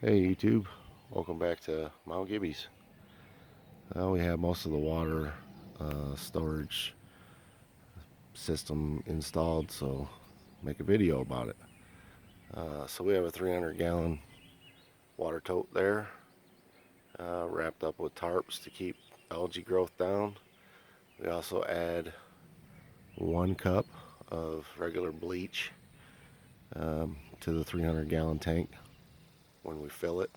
Hey YouTube, welcome back to Mount Gibby's. We have most of the water storage system installed, so make a video about it. So we have a 300-gallon water tote there, wrapped up with tarps to keep algae growth down. We also add 1 cup of regular bleach to the 300-gallon tank when we fill it.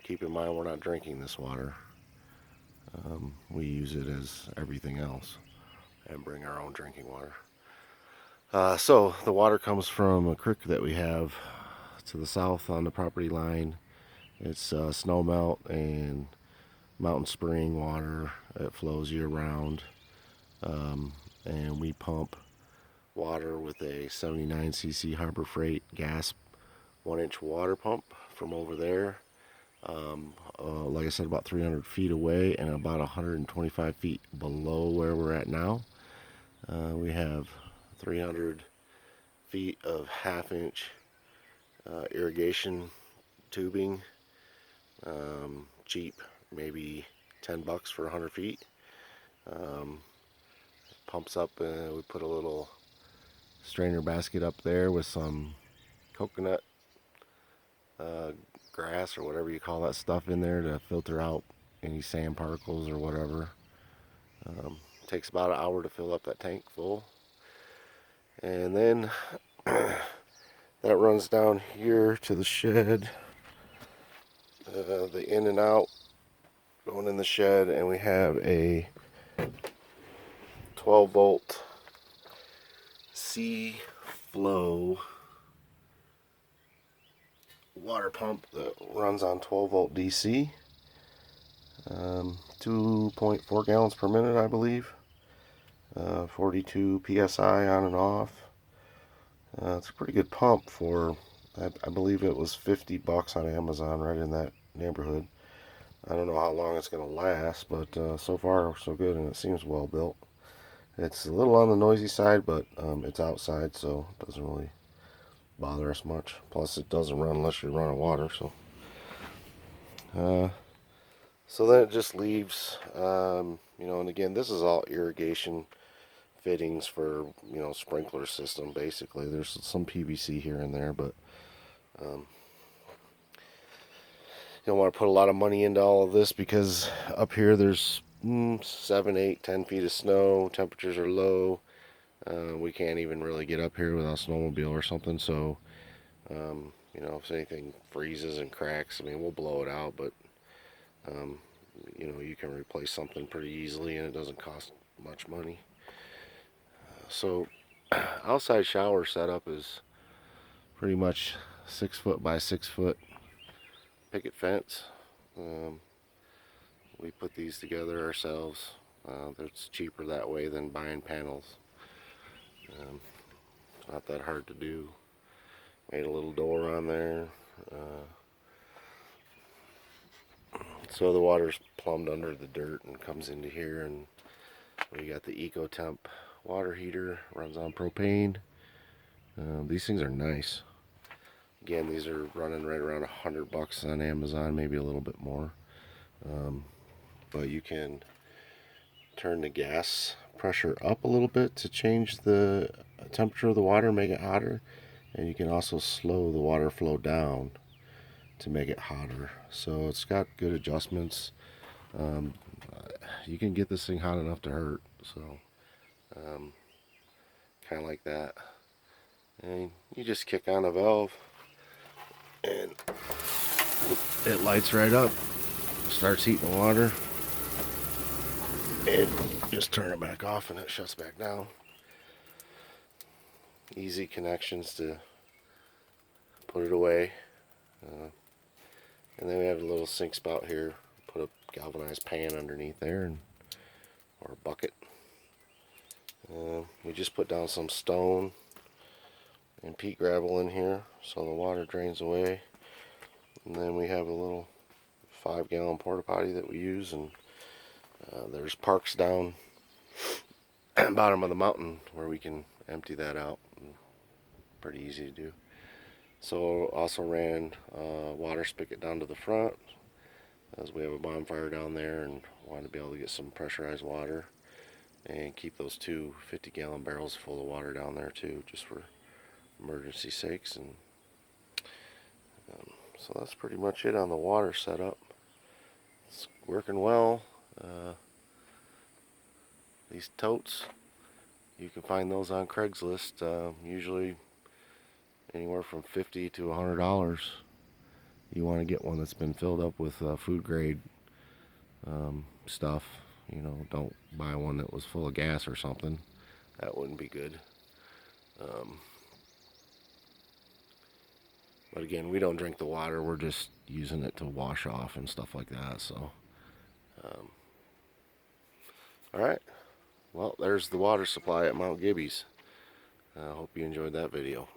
Keep in mind we're not drinking this water. We use it as everything else and bring our own drinking water. So the water comes from a creek that we have to the south on the property line. It's snow melt and mountain spring water. It flows year round. And we pump water with a 79cc Harbor Freight gas 1-inch water pump from over there. Like I said, about 300 feet away and about 125 feet below where we're at now. We have 300 feet of 1/2 inch irrigation tubing. Cheap, maybe $10 for 100 feet. Pumps up, we put a little strainer basket up there with some coconut grass or whatever you call that stuff in there to filter out any sand particles or whatever. Takes about an hour to fill up that tank full. And then that runs down here to the shed. The in and out going in the shed, and we have a 12 volt C flow water pump that runs on 12 volt DC. 2.4 gallons per minute, I believe. 42 psi on and off. It's a pretty good pump for, I believe it was $50 on Amazon, right in that neighborhood. I don't know how long it's going to last, but so far so good, and it seems well built. It's a little on the noisy side, but it's outside, so it doesn't really bother us much. Plus, it doesn't run unless you're running water. So then it just leaves, and again, this is all irrigation fittings for, sprinkler system, basically. There's some PVC here and there, but you don't want to put a lot of money into all of this because up here there's 7, 8, 10 feet of snow. Temperatures are low. We can't even really get up here without a snowmobile or something. So, if anything freezes and cracks, we'll blow it out. But, you can replace something pretty easily and it doesn't cost much money. So, outside shower setup is pretty much 6 foot by 6 foot picket fence. We put these together ourselves. It's cheaper that way than buying panels. It's not that hard to do. Made a little door on there. So the water's plumbed under the dirt and comes into here, and we got the EcoTemp water heater, runs on propane. These things are nice. Again, these are running right around $100 on Amazon, maybe a little bit more. But you can turn the gas pressure up a little bit to change the temperature of the water, make it hotter. And you can also slow the water flow down to make it hotter. So it's got good adjustments. You can get this thing hot enough to hurt. So kind of like that. And you just kick on a valve and it lights right up, starts heating the water, and just turn it back off and it shuts back down. Easy connections to put it away. And then we have a little sink spout here. Put a galvanized pan underneath there, or a bucket. We just put down some stone and peat gravel in here so the water drains away. And then we have a little 5-gallon porta potty that we use, and there's parks down bottom of the mountain where we can empty that out. Pretty easy to do. So also ran water spigot down to the front, as we have a bonfire down there and wanted to be able to get some pressurized water and keep those two 50-gallon barrels full of water down there too, just for emergency sakes. And so that's pretty much it on the water setup. It's working well. These totes, you can find those on Craigslist, usually anywhere from $50 to $100. You want to get one that's been filled up with food grade stuff. You know, don't buy one that was full of gas or something. That wouldn't be good. But again, we don't drink the water. We're just using it to wash off and stuff like that. So, all right. Well, there's the water supply at Mount Gibby's. I hope you enjoyed that video.